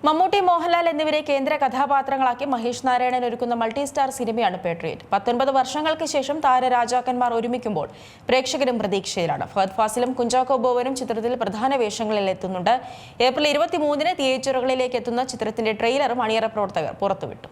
മമ്മൂട്ടി, മോഹൻലാൽ എന്നിവരെ കേന്ദ്ര കഥാപാത്രങ്ങളാക്കി മഹേഷ് നാരായണൻ ഒരുക്കുന്ന മൾട്ടി സ്റ്റാർ സിനിമയാണ് പേട്രിയറ്റ്. 19 വർഷങ്ങൾക്ക് ശേഷം താരരാജാക്കന്മാർ ഒരുമിക്കുമ്പോൾ പ്രേക്ഷകരും പ്രതീക്ഷയിലാണ്. ഫഹദ് ഫാസിലും കുഞ്ചാക്കോ ബോബനും ചിത്രത്തിൽ പ്രധാന വേഷങ്ങളിൽ എത്തുന്നുണ്ട്. ഏപ്രിൽ 23-ന് തിയേറ്ററുകളിലേക്ക് എത്തുന്ന ചിത്രത്തിന്റെ ട്രെയിലറും അണിയറ പ്രവർത്തകർ പുറത്തുവിട്ടു.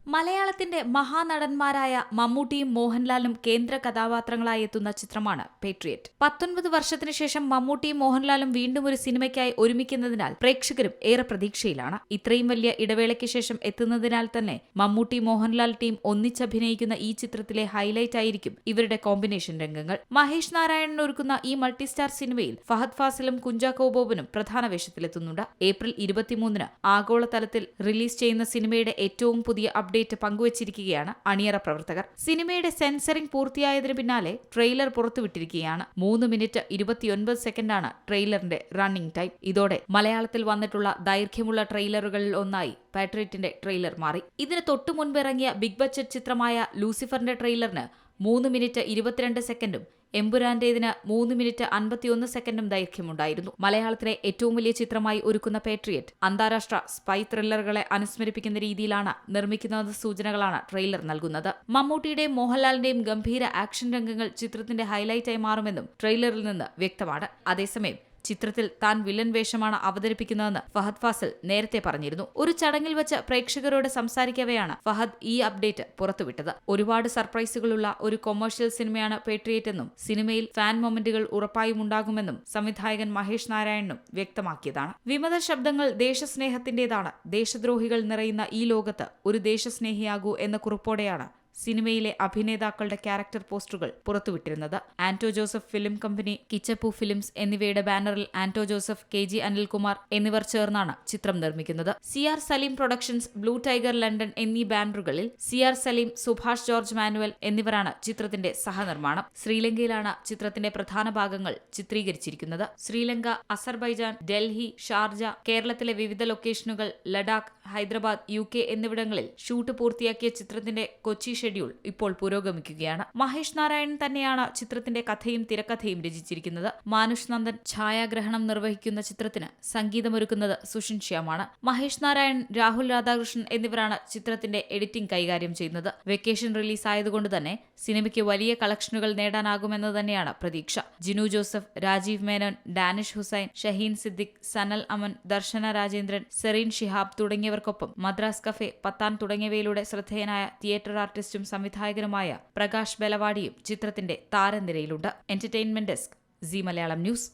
മലയാളത്തിന്റെ മഹാനടന്മാരായ മമ്മൂട്ടിയും മോഹൻലാലും കേന്ദ്ര കഥാപാത്രങ്ങളായി എത്തുന്ന ചിത്രമാണ് പേട്രിയറ്റ്. 19 വർഷത്തിനു ശേഷം മമ്മൂട്ടിയും മോഹൻലാലും വീണ്ടും ഒരു സിനിമയ്ക്കായി ഒരുമിക്കുന്നതിനാൽ പ്രേക്ഷകരും ഏറെ പ്രതീക്ഷയിലാണ്. ഇത്രയും വലിയ ഇടവേളയ്ക്ക് ശേഷം എത്തുന്നതിനാൽ തന്നെ മമ്മൂട്ടി മോഹൻലാൽ ടീം ഒന്നിച്ചഭിനയിക്കുന്ന ഈ ചിത്രത്തിലെ ഹൈലൈറ്റ് ആയിരിക്കും ഇവരുടെ കോമ്പിനേഷൻ രംഗങ്ങൾ. മഹേഷ് നാരായണൻ ഒരുക്കുന്ന ഈ മൾട്ടിസ്റ്റാർ സിനിമയിൽ ഫഹദ് ഫാസിലും കുഞ്ചാക്കോ ബോബനും പ്രധാന വേഷത്തിലെത്തുന്നുണ്ട്. ഏപ്രിൽ 23-ന് ആഗോളതലത്തിൽ റിലീസ് ചെയ്യുന്ന സിനിമയുടെ ഏറ്റവും പുതിയ അപ്ഡേറ്റ് പങ്കുവച്ചിരിക്കുകയാണ് അണിയറ പ്രവർത്തകർ. സിനിമയുടെ സെൻസറിംഗ് പൂർത്തിയായതിനു പിന്നാലെ ട്രെയിലർ പുറത്തുവിട്ടിരിക്കുകയാണ്. 3 മിനിറ്റ് 29 സെക്കൻഡാണ് ട്രെയിലറിന്റെ റണ്ണിംഗ് ടൈം. ഇതോടെ മലയാളത്തിൽ വന്നിട്ടുള്ള ദൈർഘ്യമുള്ള ട്രെയിലറുകളിൽ ഒന്നായി പാട്രിയറ്റിന്റെ ട്രെയിലർ മാറി. ഇതിന് തൊട്ടു മുൻപ് ഇറങ്ങിയ ബിഗ് ബഡ്ജറ്റ് ചിത്രമായ ലൂസിഫറിന്റെ ട്രെയിലറിന് 3 മിനിറ്റ് 22 സെക്കൻഡും എമ്പുരാന്റേതിന് 3 മിനിറ്റ് 51 സെക്കൻഡും ദൈർഘ്യമുണ്ടായിരുന്നു. മലയാളത്തിലെ ഏറ്റവും വലിയ ചിത്രമായി ഒരുക്കുന്ന പേട്രിയറ്റ് അന്താരാഷ്ട്ര സ്പൈ ത്രില്ലറുകളെ അനുസ്മരിപ്പിക്കുന്ന രീതിയിലാണ് നിർമ്മിക്കുന്നതെന്ന സൂചനകളാണ് ട്രെയിലർ നൽകുന്നത്. മമ്മൂട്ടിയുടെയും മോഹൻലാലിന്റെയും ഗംഭീര ആക്ഷൻ രംഗങ്ങൾ ചിത്രത്തിന്റെ ഹൈലൈറ്റായി മാറുമെന്നും ട്രെയിലറിൽ നിന്ന് വ്യക്തമാണ്. അതേസമയം ചിത്രത്തിൽ താൻ വില്ലൻ വേഷമാണ് അവതരിപ്പിക്കുന്നതെന്ന് ഫഹദ് ഫാസിൽ നേരത്തെ പറഞ്ഞിരുന്നു. ഒരു ചടങ്ങിൽ വെച്ച് പ്രേക്ഷകരോട് സംസാരിക്കവെയാണ് ഫഹദ് ഈ അപ്ഡേറ്റ് പുറത്തുവിട്ടത്. ഒരുപാട് സർപ്രൈസുകളുള്ള ഒരു കൊമേഴ്ഷ്യൽ സിനിമയാണ് പേട്രിയറ്റ് എന്നും സിനിമയിൽ ഫാൻ മൊമെന്റുകൾ ഉറപ്പായും ഉണ്ടാകുമെന്നും സംവിധായകൻ മഹേഷ് നാരായണനും വ്യക്തമാക്കിയതാണ്. വിമത ശബ്ദങ്ങൾ ദേശസ്നേഹത്തിന്റേതാണ്. ദേശദ്രോഹികൾ നിറയുന്ന ഈ ലോകത്ത് ഒരു ദേശസ്നേഹിയാകൂ എന്ന കുറിപ്പോടെയാണ് സിനിമയിലെ അഭിനേതാക്കളുടെ ക്യാരക്ടർ പോസ്റ്ററുകൾ പുറത്തുവിട്ടിരുന്നത്. Anto Joseph film company, Kichappu films എന്നിവയുടെ ബാനറിൽ ആന്റോ ജോസഫ്, KG അനിൽകുമാർ എന്നിവർ ചേർന്നാണ് ചിത്രം നിർമ്മിക്കുന്നത്. CR Saleem Productions, Blue Tiger London എന്നീ ബാനറുകളിൽ CR സലീം, സുഭാഷ് ജോർജ് മാനുവൽ എന്നിവരാണ് ചിത്രത്തിന്റെ സഹനിർമ്മാണം. ശ്രീലങ്കയിലാണ് ചിത്രത്തിന്റെ പ്രധാന ഭാഗങ്ങൾ ചിത്രീകരിച്ചിരിക്കുന്നത്. ശ്രീലങ്ക, അസർബൈജാൻ, ഡൽഹി, ഷാർജ, കേരളത്തിലെ വിവിധ ലൊക്കേഷനുകൾ, ലഡാക്ക്, ഹൈദരാബാദ്, UK എന്നിവിടങ്ങളിൽ ഷൂട്ട് പൂർത്തിയാക്കിയ ചിത്രത്തിന്റെ കൊച്ചി ഷെഡ്യൂൾ ഇപ്പോൾ പുരോഗമിക്കുകയാണ്. മഹേഷ് നാരായണൻ തന്നെയാണ് ചിത്രത്തിന്റെ കഥയും തിരക്കഥയും രചിച്ചിരിക്കുന്നത്. മാനുഷ് നന്ദൻ ഛായാഗ്രഹണം നിർവഹിക്കുന്ന ചിത്രത്തിന് സംഗീതമൊരുക്കുന്നത് സുഷിൻ ശ്യാമാണ്. മഹേഷ് നാരായണൻ, രാഹുൽ രാധാകൃഷ്ണൻ എന്നിവരാണ് ചിത്രത്തിന്റെ എഡിറ്റിംഗ് കൈകാര്യം ചെയ്യുന്നത്. വെക്കേഷൻ റിലീസ് ആയതുകൊണ്ട് തന്നെ സിനിമയ്ക്ക് വലിയ കളക്ഷനുകൾ നേടാനാകുമെന്ന് തന്നെയാണ് പ്രതീക്ഷ. ജിനു ജോസഫ്, രാജീവ് മേനോൻ, ഡാനിഷ് ഹുസൈൻ, ഷഹീൻ സിദ്ദിഖ്, സനൽ അമൻ, ദർശന രാജേന്ദ്രൻ, സെറീൻ ഷിഹാബ് തുടങ്ങിയവർക്കൊപ്പം മദ്രാസ് കഫേ, പത്താൻ തുടങ്ങിയവയിലൂടെ ശ്രദ്ധേയനായ തിയേറ്റർ ആർട്ടിസ്റ്റും സംവിധായകനുമായ പ്രകാശ് ബെലവാടിയും ചിത്രത്തിന്റെ താരനിരയിലുണ്ട്. Entertainment desk, Zee Malayalam news.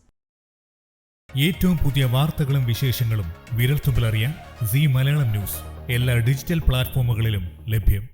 ഏറ്റവും പുതിയ വാർത്തകളും വിശേഷങ്ങളും വിരൽത്തുമ്പിലറിയാൻ സി മലയാളം ന്യൂസ് എല്ലാ ഡിജിറ്റൽ പ്ലാറ്റ്ഫോമുകളിലും ലഭ്യം.